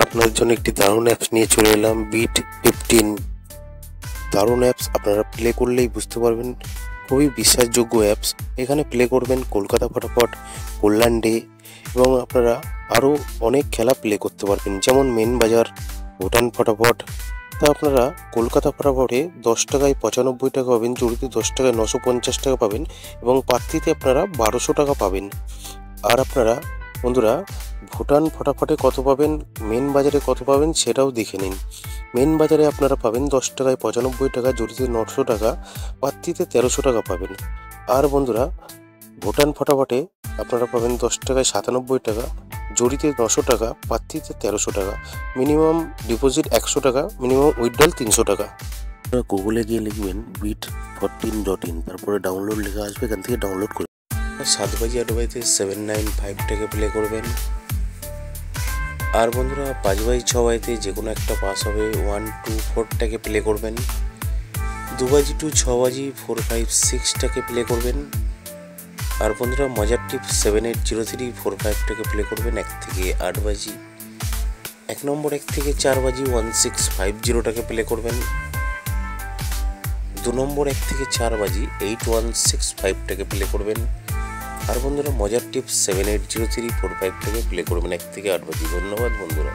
আপনাদের জন্য একটি দারুণ অ্যাপস নিয়ে চলে এলাম, বিট 15। দারুণ অ্যাপস, আপনারা প্লে করলেই বুঝতে পারবেন, খুবই বিশ্বাসযোগ্য অ্যাপস। এখানে প্লে করবেন কলকাতা ফটাফট, কল্যাণ ডে এবং আপনারা আরও অনেক খেলা প্লে করতে পারবেন, যেমন মেন বাজার, ভুটান ফটাফট। তা আপনারা কলকাতা ফটাফটে 10 টাকায় 95 টাকা পাবেন, জড়িতে 10 টাকায় 950 টাকা পাবেন এবং পাত্রিতে আপনারা 1200 টাকা পাবেন। আর আপনারা বন্ধুরা ভুটান ফটাফটে কত পাবেন, মেন বাজারে কত পাবেন সেটাও দেখে নিন। মেন বাজারে আপনারা পাবেন 10 টাকায় 95 টাকা, জড়িতে 900 টাকা, পাত্রিতে 1300 টাকা পাবেন। আর বন্ধুরা ভুটান ফটাফটে আপনারা পাবেন 10 টাকায় 97 টাকা, জড়িতে 900 টাকা, পাত্রিতে 1300 টাকা। মিনিমাম ডিপোজিট 100 টাকা, মিনিমাম উইথড্রল 300 টাকা। আপনারা গুগলে গিয়ে লিখবেন bit14.in, তারপরে ডাউনলোড লেখা আসবে, এখান থেকে ডাউনলোড করে 7 বাজি 8 বাজিতে 795 টাকা প্লে করবেন। আর বন্ধুরা 5 বাজি 6 বাজিতে যে কোনো একটা পাস হবে, 124 টাকে প্লে করবেন। 2 বাজি টু 6 বাজি 456 টাকে প্লে করবেন। আর বন্ধুরা মজার টিপ 780345 টাকে প্লে করবেন 1 থেকে 8 বাজি। 1 নম্বর 1 থেকে 4 বাজি 1650 টাকে প্লে করবেন। 2 নম্বর 1 থেকে 4 বাজি 8165 টাকে প্লে করবেন। আর বন্ধুরা মজার টিপ 780345 টাকে প্লে করবেন 1 থেকে 8 বাজি। ধন্যবাদ বন্ধুরা।